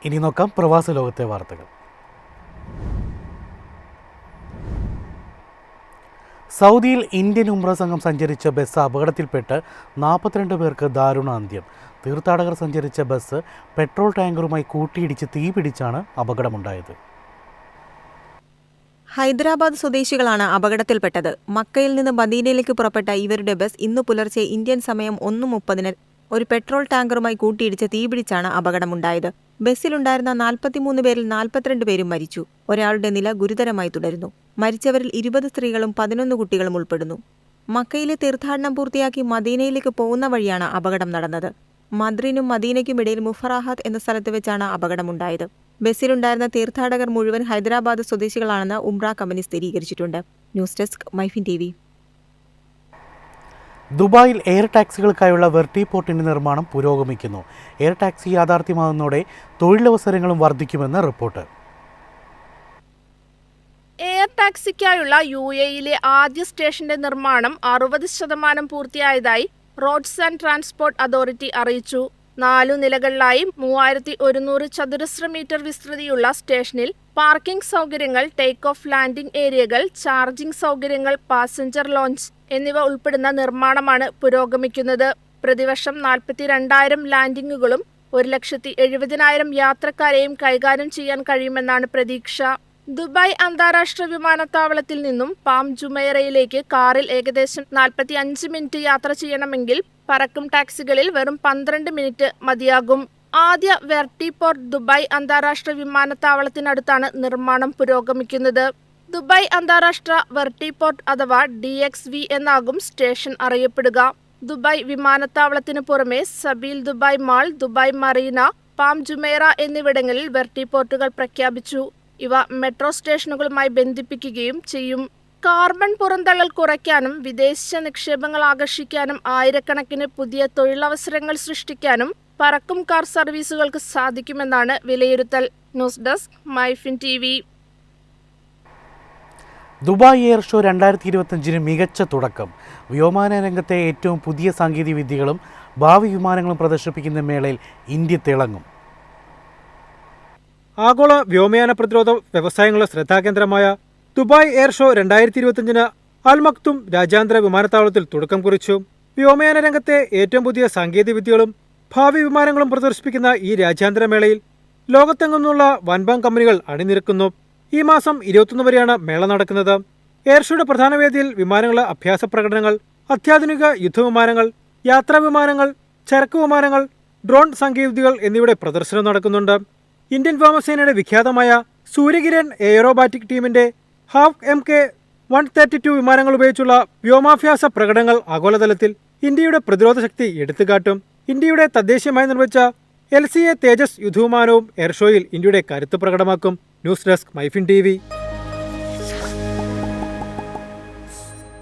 ഇനി നോക്കാം പ്രവാസ ലോകത്തെ വാർത്തകൾ. സൗദിയിൽ ഇന്ത്യൻ ഉംറ സംഘം സഞ്ചരിച്ച ബസ് അപകടത്തിൽപ്പെട്ട് 42 പേർക്ക് ദാരുണാന്ത്യം. തീർത്ഥാടകർ സഞ്ചരിച്ച ബസ് പെട്രോൾ ടാങ്കറുമായി കൂട്ടിയിടിച്ച് തീപിടിച്ചാണ് അപകടമുണ്ടായത്. ഹൈദരാബാദ് സ്വദേശികളാണ് അപകടത്തിൽപ്പെട്ടത്. മക്കയിൽ നിന്ന് മദീനയിലേക്ക് പുറപ്പെട്ട ഇവരുടെ ബസ് ഇന്നു പുലർച്ചെ ഇന്ത്യൻ സമയം 1:30 ഒരു പെട്രോൾ ടാങ്കറുമായി കൂട്ടിയിടിച്ച് തീപിടിച്ചാണ് അപകടമുണ്ടായത്. ബസ്സിലുണ്ടായിരുന്ന 43 പേരിൽ 42 പേരും മരിച്ചു. ഒരാളുടെ നില ഗുരുതരമായി തുടരുന്നു. മരിച്ചവരിൽ 20 സ്ത്രീകളും 11 കുട്ടികളും ഉൾപ്പെടുന്നു. മക്കയിലെ തീർത്ഥാടനം പൂർത്തിയാക്കി മദീനയിലേക്ക് പോകുന്ന വഴിയാണ് അപകടം നടന്നത്. മദ്രിനും മദീനയ്ക്കുമിടയിൽ മുഫറാഹത്ത് എന്ന സ്ഥലത്ത് വെച്ചാണ് അപകടമുണ്ടായത്. ബസ്സിലുണ്ടായിരുന്ന തീർത്ഥാടകർ മുഴുവൻ ഹൈദരാബാദ് സ്വദേശികളാണെന്ന് ഉംറ കമ്പനി സ്ഥിരീകരിച്ചിട്ടുണ്ട്. News desk MyFin TV. ദുബായിൽ എയർ ടാക്സികൾക്കായുള്ള വെർട്ടിപോർട്ടിന്റെ നിർമ്മാണം പുരോഗമിക്കുന്നു. എയർ ടാക്സി യാഥാർത്ഥ്യമാകുന്നതോടെ തൊഴിലവസരങ്ങളും വർദ്ധിക്കുമെന്ന് റിപ്പോർട്ട്. എയർ ടാക്സിക്കായുള്ള UAE-യിലെ ആദ്യ സ്റ്റേഷന്റെ നിർമ്മാണം 60% പൂർത്തിയായതായി റോഡ്സ് ആൻഡ് ട്രാൻസ്പോർട്ട് അതോറിറ്റി അറിയിച്ചു. 4 നിലകളിലായി 3100 ചതുരശ്ര മീറ്റർ വിസ്തൃതിയുള്ള സ്റ്റേഷനിൽ പാർക്കിംഗ് സൗകര്യങ്ങൾ, ടേക്ക് ഓഫ് ലാൻഡിംഗ് ഏരിയകൾ, ചാർജിംഗ് സൗകര്യങ്ങൾ, പാസഞ്ചർ ലോഞ്ച് എന്നിവ ഉൾപ്പെടുന്ന നിർമ്മാണമാണ് പുരോഗമിക്കുന്നത്. പ്രതിവർഷം 42,000 ലാൻഡിംഗുകളും 1,70,000 യാത്രക്കാരെയും കൈകാര്യം ചെയ്യാൻ കഴിയുമെന്നാണ് പ്രതീക്ഷ. ദുബായ് അന്താരാഷ്ട്ര വിമാനത്താവളത്തിൽ നിന്നും പാം ജുമൈറയിലേക്ക് കാറിൽ ഏകദേശം 45 മിനിറ്റ് യാത്ര ചെയ്യണമെങ്കിൽ പറക്കും ടാക്സികളിൽ വെറും 12 മിനിറ്റ് മതിയാകും. ആദ്യ വെർട്ടിപോർട്ട് ദുബായ് അന്താരാഷ്ട്ര വിമാനത്താവളത്തിനടുത്താണ് നിർമ്മാണം പുരോഗമിക്കുന്നത്. ദുബായ് അന്താരാഷ്ട്ര വെർട്ടിപോർട്ട് അഥവാ DXV എന്നാകും സ്റ്റേഷൻ അറിയപ്പെടുക. ദുബായ് വിമാനത്താവളത്തിനു പുറമെ Zabeel Dubai mall, Dubai Marina, Palm Jumeirah എന്നിവിടങ്ങളിൽ വെർട്ടിപോർട്ടുകൾ പ്രഖ്യാപിച്ചു. ഇവ മെട്രോ സ്റ്റേഷനുകളുമായി ബന്ധിപ്പിക്കുകയും ചെയ്യും. കാർബൺ പുറന്തള്ളൽ കുറയ്ക്കാനും വിദേശ നിക്ഷേപങ്ങൾ ആകർഷിക്കാനും ആയിരക്കണക്കിന് പുതിയ തൊഴിലവസരങ്ങൾ സൃഷ്ടിക്കാനും പറക്കും കാർ സർവീസുകൾക്ക് സാധിക്കുമെന്നാണ് വിലയിരുത്തൽ. News desk MyFin TV. Dubai air show 2025 മികച്ച തുടക്കം. വ്യോമയാന രംഗത്തെ ഏറ്റവും പുതിയ സാങ്കേതിക വിദ്യകളും ഭാവി വിമാനങ്ങളും പ്രദർശിപ്പിക്കുന്ന മേളയിൽ ഇന്ത്യ തിളങ്ങും. ആഗോള വ്യോമയാന പ്രതിരോധ വ്യവസായങ്ങളുടെ ശ്രദ്ധാകേന്ദ്രമായ ദുബായ് എയർ ഷോ 2025 അൽ മക്തും രാജ്യാന്തര വിമാനത്താവളത്തിൽ തുടക്കം കുറിച്ചു. വ്യോമയാന രംഗത്തെ ഏറ്റവും പുതിയ സാങ്കേതിക വിദ്യകളും ഭാവി വിമാനങ്ങളും പ്രദർശിപ്പിക്കുന്ന ഈ രാജ്യാന്തര മേളയിൽ ലോകത്തെങ്ങുന്നുള്ള വൻപൻ കമ്പനികൾ അണിനിരക്കുന്നു. ഈ മാസം 21 വരെയാണ് മേള നടക്കുന്നത്. എയർ ഷോയുടെ പ്രധാന വേദിയിൽ വിമാനങ്ങളുടെ അഭ്യാസ പ്രകടനങ്ങൾ, അത്യാധുനിക യുദ്ധവിമാനങ്ങൾ, യാത്രാ വിമാനങ്ങൾ, ചരക്ക് വിമാനങ്ങൾ, ഡ്രോൺ സാങ്കേതികവിദ്യകൾ എന്നിവയുടെ പ്രദർശനം നടക്കുന്നുണ്ട്. ഇന്ത്യൻ വ്യോമസേനയുടെ വിഖ്യാതമായ സൂര്യകിരൺ എയറോബാറ്റിക് ടീമിന്റെ ഹാവ് MK-132 വിമാനങ്ങൾ ഉപയോഗിച്ചുള്ള വ്യോമാഭ്യാസ പ്രകടനങ്ങൾ ആഗോളതലത്തിൽ ഇന്ത്യയുടെ പ്രതിരോധ ശക്തി എടുത്തുകാട്ടും. ഇന്ത്യയുടെ തദ്ദേശീയമായി നിർമ്മിച്ച LCA തേജസ് യുദ്ധവിമാനവും എയർ ഷോയിൽ ഇന്ത്യയുടെ കരുത്ത് പ്രകടമാക്കും. News desk MyFin TV.